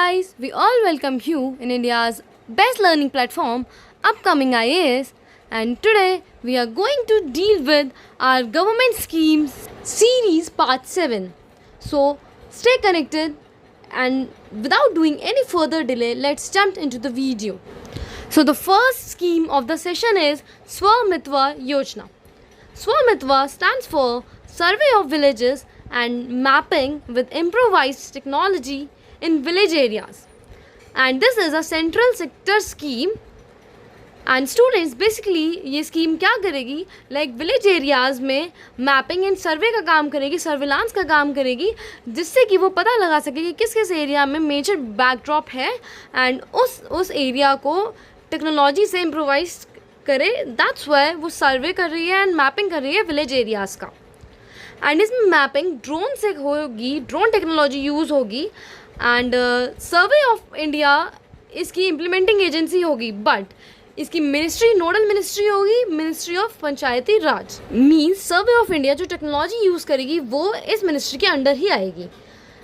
guys, we all welcome you in India's best learning platform, Upcoming IAS, and today we are going to deal with our government schemes series part 7. So stay connected, and without doing any further delay, let's jump into the video. So the first scheme of the session is Swamitva Yojana. Swamitva stands for Survey of Villages and Mapping with Improvised Technology in Village Areas. And this is a central sector scheme. And students basically ये scheme क्या करेगी, like village areas में mapping and सर्वे का काम करेगी, surveillance का काम करेगी, जिससे कि वो पता लगा सके कि किस किस एरिया में मेजर बैकड्रॉप है एंड उस एरिया को टेक्नोलॉजी से इम्प्रोवाइज करे. दैट्स वाई वो सर्वे कर रही है एंड मैपिंग कर रही है विलेज एरियाज़ का. एंड इसमें मैपिंग ड्रोन से होगी, ड्रोन टेक्नोलॉजी यूज़ होगी. एंड सर्वे ऑफ इंडिया इसकी इम्प्लीमेंटिंग एजेंसी होगी, बट इसकी मिनिस्ट्री नोडल मिनिस्ट्री होगी ministry of Panchayati Raj. Means survey of India जो टेक्नोलॉजी यूज़ करेगी वो इस मिनिस्ट्री के अंडर ही आएगी.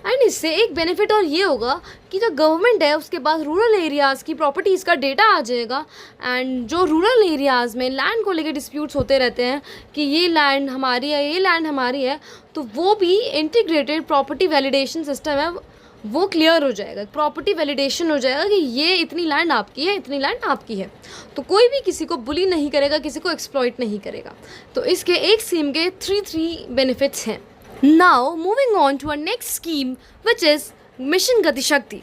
एंड इससे एक बेनिफिट और ये होगा कि जो गवर्नमेंट है उसके पास रूरल एरियाज़ की प्रॉपर्टीज़ का डेटा आ जाएगा. एंड जो रूरल एरियाज़ में लैंड को लेकर डिस्प्यूट्स होते रहते हैं कि ये लैंड हमारी है, ये लैंड हमारी है, तो वो भी इंटीग्रेटेड प्रॉपर्टी वैलिडेशन सिस्टम है, वो क्लियर हो जाएगा. प्रॉपर्टी वैलिडेशन हो जाएगा कि ये इतनी लैंड आपकी है, इतनी लैंड आपकी है. तो कोई भी किसी को बुली नहीं करेगा, किसी को एक्सप्लॉइट नहीं करेगा. तो इसके एक स्कीम के थ्री बेनिफिट्स हैं. Now moving on to a next scheme which is mission Gati Shakti.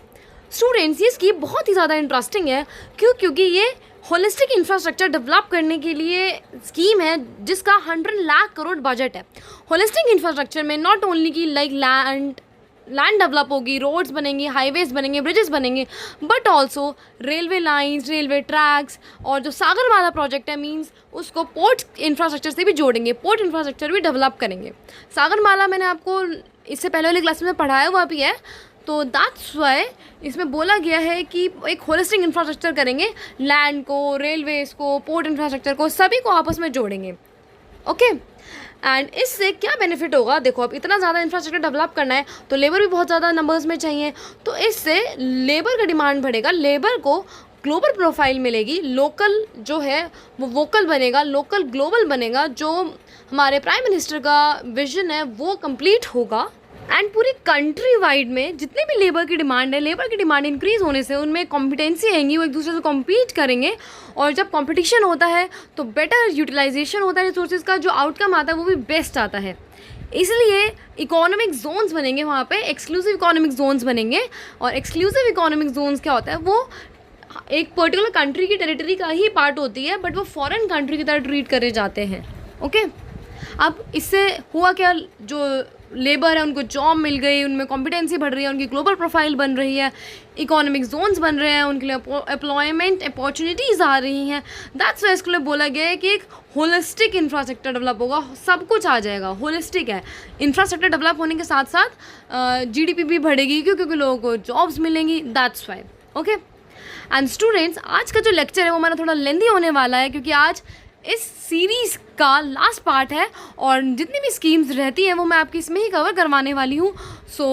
Students ये स्कीम बहुत ही ज़्यादा इंटरेस्टिंग है. क्योंकि ये होलिस्टिक इंफ्रास्ट्रक्चर डेवलप करने के लिए स्कीम है जिसका 100 लाख करोड़ बजट है. होलिस्टिक इंफ्रास्ट्रक्चर में नॉट ओनली की लाइक लैंड डेवलप होगी, रोड्स बनेंगी, हाईवेज बनेंगे, ब्रिजेस बनेंगे, but also railway lines, railway tracks, और जो सागरमाला प्रोजेक्ट है मींस उसको पोर्ट इंफ्रास्ट्रक्चर से भी जोड़ेंगे, पोर्ट इंफ्रास्ट्रक्चर भी डेवलप करेंगे. सागरमाला मैंने आपको इससे पहले वाली क्लास में पढ़ाया हुआ भी है. तो दैट्स वाई इसमें बोला गया है कि एक होलिस्टिक इंफ्रास्ट्रक्चर करेंगे, लैंड को, रेलवेज़ को, पोर्ट इंफ्रास्ट्रक्चर को, सभी को आपस में जोड़ेंगे. ओके. एंड इससे क्या बेनिफिट होगा, देखो अब इतना ज़्यादा इंफ्रास्ट्रक्चर डेवलप करना है तो लेबर भी बहुत ज़्यादा नंबर्स में चाहिए. तो इससे लेबर का डिमांड बढ़ेगा, लेबर को ग्लोबल प्रोफाइल मिलेगी, लोकल जो है वो वोकल बनेगा, लोकल ग्लोबल बनेगा. जो हमारे प्राइम मिनिस्टर का विजन है वो कंप्लीट होगा. एंड पूरी कंट्री वाइड में जितने भी लेबर की डिमांड है, लेबर की डिमांड इंक्रीज़ होने से उनमें कॉम्पिटेंसी आएंगी, वो एक दूसरे से कॉम्पीट करेंगे. और जब कंपटीशन होता है तो बेटर यूटिलाइजेशन होता है रिसोर्सेज का, जो आउटकम आता है वो भी बेस्ट आता है. इसलिए इकोनॉमिक जोन्स बनेंगे वहाँ पे, एक्सक्लूसिव इकोनॉमिक जोन्स बनेंगे. और एक्सक्लूसिव इकोनॉमिक जोन्स क्या होता है, वो एक पर्टिकुलर कंट्री की टेरिटरी का ही पार्ट होती है, बट वो फॉरेन कंट्री की तरह ट्रीट करे जाते हैं. ओके. अब इससे हुआ क्या, जो लेबर है उनको जॉब मिल गई, उनमें कॉम्पिटेंसी बढ़ रही है, उनकी ग्लोबल प्रोफाइल बन रही है, इकोनॉमिक जोन्स बन रहे हैं, उनके लिए एम्प्लॉयमेंट अपॉर्चुनिटीज़ आ रही हैं. दैट्स वाई इसके लिए बोला गया है कि एक होलिस्टिक इंफ्रास्ट्रक्चर डेवलप होगा, सब कुछ आ जाएगा. होलिस्टिक है, इंफ्रास्ट्रक्चर डेवलप होने के साथ साथ जीडीपी भी बढ़ेगी क्योंकि लोगों को जॉब्स मिलेंगी. That's why. Okay. And students आज का जो लेक्चर है वो हमारा थोड़ा लेंदी होने वाला है क्योंकि आज इस सीरीज़ का लास्ट पार्ट है और जितनी भी स्कीम्स रहती हैं वो मैं आपकी इसमें ही कवर करवाने वाली हूँ. So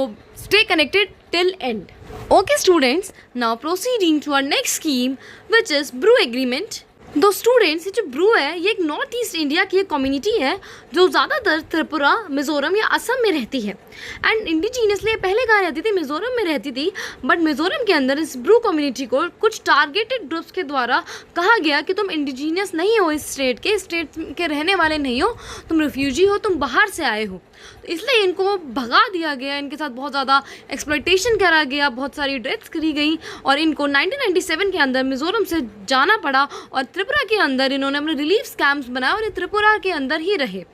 stay connected till end. Okay students, now proceeding to our next scheme which is Bru agreement. दो स्टूडेंट्स, ये जो ब्रू है ये एक नॉर्थ ईस्ट इंडिया की एक कम्युनिटी है जो ज़्यादातर त्रिपुरा, मिज़ोरम या असम में रहती है. एंड इंडिजीनियसली पहले कहाँ रहती थी, मिज़ोरम में रहती थी. बट मिज़ोरम के अंदर इस ब्रू कम्युनिटी को कुछ टारगेटेड ग्रुप्स के द्वारा कहा गया कि तुम इंडिजीनियस नहीं हो, इस स्टेट के रहने वाले नहीं हो, तुम रिफ्यूजी हो, तुम बाहर से आए हो. इसलिए इनको भगा दिया गया, इनके साथ बहुत ज़्यादा एक्सप्लॉयटेशन करा गया, बहुत सारी डेथ्स करी गई और इनको 1997 के अंदर मिज़ोरम से जाना पड़ा. और त्रिपुरा के अंदर इन्होंने अपने रिलीफ कैंप्स बनाए और ये त्रिपुरा के अंदर ही रहे.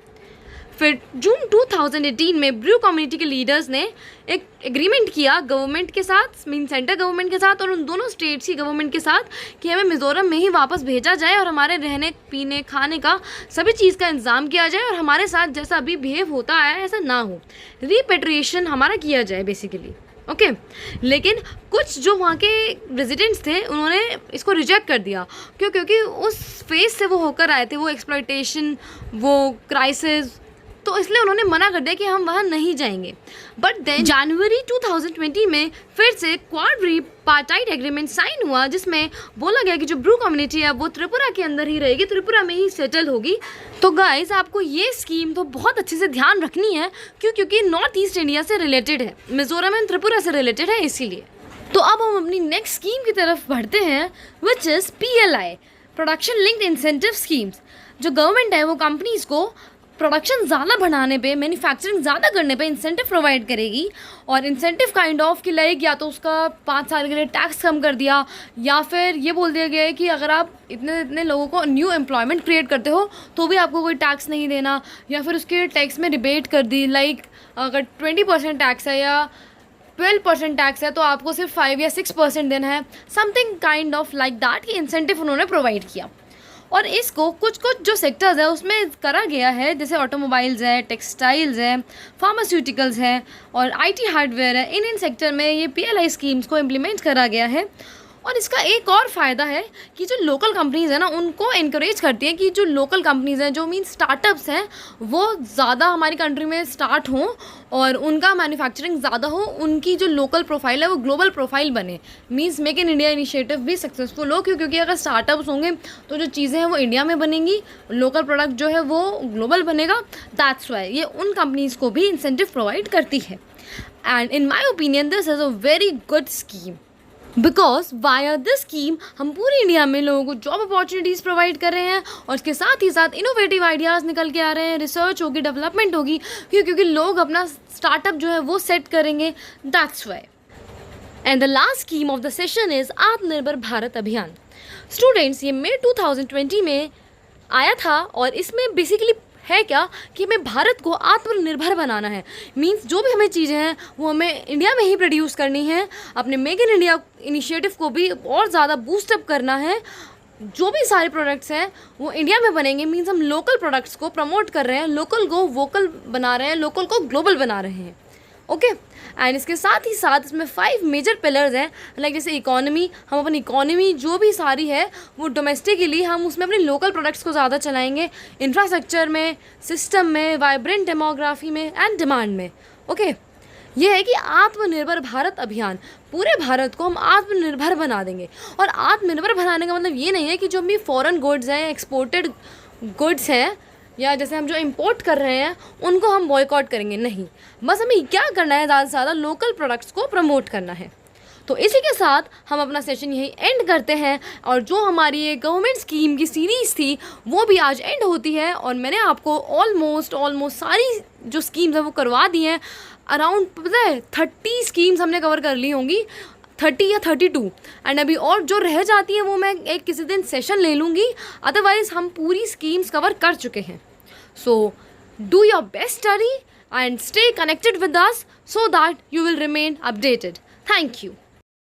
फिर जून 2018 में ब्रू कम्युनिटी के लीडर्स ने एक एग्रीमेंट किया गवर्नमेंट के साथ, मीन सेंटर गवर्नमेंट के साथ और उन दोनों स्टेट्स की गवर्नमेंट के साथ कि हमें मिज़ोरम में ही वापस भेजा जाए और हमारे रहने पीने खाने का सभी चीज़ का इंतज़ाम किया जाए और हमारे साथ जैसा अभी बिहेव होता है ऐसा ना हो, रिपेट्रिएशन हमारा किया जाए बेसिकली. ओके. लेकिन कुछ जो वहाँ के रेजिडेंट्स थे उन्होंने इसको रिजेक्ट कर दिया. क्योंकि उस फेज से वो होकर आए थे, वो एक्सप्लॉयटेशन, वो क्राइसिस, तो इसलिए उन्होंने मना कर दिया कि हम वहाँ नहीं जाएंगे। बट देन जनवरी 2020 में फिर से क्वाड्रिपार्टाइट एग्रीमेंट साइन हुआ, जिसमें बोला गया कि जो ब्रू कम्युनिटी है वो त्रिपुरा के अंदर ही रहेगी, त्रिपुरा में ही सेटल होगी। तो गाइस आपको ये स्कीम तो बहुत अच्छे से ध्यान रखनी है, क्योंकि नॉर्थ ईस्ट इंडिया से रिलेटेड है, मिजोरम एंड त्रिपुरा से रिलेटेड है इसीलिए। तो अब हम अपनी नेक्स्ट स्कीम की तरफ बढ़ते हैं, which is PLI, production linked incentive schemes. जो गवर्नमेंट है वो कंपनीज़ को प्रोडक्शन ज़्यादा बढ़ाने पे, मैन्युफैक्चरिंग ज़्यादा करने पे इंसेंटिव प्रोवाइड करेगी। और इंसेंटिव काइंड ऑफ कि लाइक या तो उसका 5 साल के लिए टैक्स कम कर दिया, या फिर ये बोल दिया गया है कि अगर आप इतने लोगों को न्यू एम्प्लॉयमेंट क्रिएट करते हो तो भी आपको कोई टैक्स नहीं देना, या फिर उसके टैक्स में रिबेट कर दी, लाइक अगर 20% टैक्स है या 12% टैक्स है तो आपको सिर्फ 5 या 6% देना है, something kind of like that की इंसेंटिव उन्होंने प्रोवाइड किया। और इसको कुछ जो सेक्टर्स है उसमें करा गया है, जैसे ऑटोमोबाइल्स है, टेक्सटाइल्स है, फार्मास्यूटिकल्स है और IT हार्डवेयर है। इन सेक्टर में ये PLI स्कीम्स को इम्प्लीमेंट करा गया है। और इसका एक और फ़ायदा है कि जो लोकल कंपनीज़ हैं ना, उनको इनक्रेज करती हैं कि जो लोकल कंपनीज़ हैं, जो मीन स्टार्टअप्स हैं, वो ज़्यादा हमारी कंट्री में स्टार्ट हों और उनका मैन्युफैक्चरिंग ज़्यादा हो, उनकी जो लोकल प्रोफाइल है वो ग्लोबल प्रोफाइल बने। Means make in India initiative भी सक्सेसफुल हो, क्योंकि अगर स्टार्टअप्स होंगे तो जो चीज़ें हैं वो इंडिया में बनेंगी, लोकल प्रोडक्ट जो है वो ग्लोबल बनेगा। दैट्स वाई ये उन कंपनीज़ को भी इंसेंटिव प्रोवाइड करती है। And in my opinion this is a very good scheme, because via this scheme हम पूरी इंडिया में लोगों को जॉब अपॉर्चुनिटीज़ प्रोवाइड कर रहे हैं, और इसके साथ ही साथ इनोवेटिव आइडियाज़ निकल के आ रहे हैं, रिसर्च होगी, डेवलपमेंट होगी, क्योंकि लोग अपना स्टार्टअप जो है वो सेट करेंगे। That's why. And the last scheme of the session is आत्मनिर्भर भारत अभियान। स्टूडेंट्स, ये मई 2020 में आया था और इसमें बेसिकली है क्या कि हमें भारत को आत्मनिर्भर बनाना है। मींस जो भी हमें चीज़ें हैं वो हमें इंडिया में ही प्रोड्यूस करनी है, अपने मेक इन इंडिया इनिशिएटिव को भी और ज़्यादा बूस्टअप करना है। जो भी सारे प्रोडक्ट्स हैं वो इंडिया में बनेंगे। मींस हम लोकल प्रोडक्ट्स को प्रमोट कर रहे हैं, लोकल को वोकल बना रहे हैं, लोकल को ग्लोबल बना रहे हैं। ओके एंड इसके साथ ही साथ इसमें 5 मेजर पिलर्स हैं, लाइक जैसे इकोनॉमी, हम अपनी इकोनॉमी जो भी सारी है वो डोमेस्टिकली हम उसमें अपने लोकल प्रोडक्ट्स को ज़्यादा चलाएंगे, इंफ्रास्ट्रक्चर में, सिस्टम में, वाइब्रेंट डेमोग्राफी में एंड डिमांड में। ओके ये है कि आत्मनिर्भर भारत अभियान, पूरे भारत को हम आत्मनिर्भर बना देंगे। और आत्मनिर्भर बनाने का मतलब ये नहीं है कि जो भी फॉरेन गुड्स हैं, एक्सपोर्टेड गुड्स हैं, या जैसे हम जो इंपोर्ट कर रहे हैं उनको हम बॉयकॉट करेंगे, नहीं। बस हमें क्या करना है, ज़्यादा से ज़्यादा लोकल प्रोडक्ट्स को प्रमोट करना है। तो इसी के साथ हम अपना सेशन यहीं एंड करते हैं, और जो हमारी ये गवर्नमेंट स्कीम की सीरीज़ थी वो भी आज एंड होती है। और मैंने आपको ऑलमोस्ट सारी जो स्कीम्स हैं वो करवा दी हैं। अराउंड पता है 30 स्कीम्स हमने कवर कर ली होंगी, 30 या 32। एंड अभी और जो रह जाती हैं वो मैं एक किसी दिन सेशन ले लूँगी, अदरवाइज़ हम पूरी स्कीम्स कवर कर चुके हैं। So do your best study and stay connected with us so that you will remain updated. Thank you.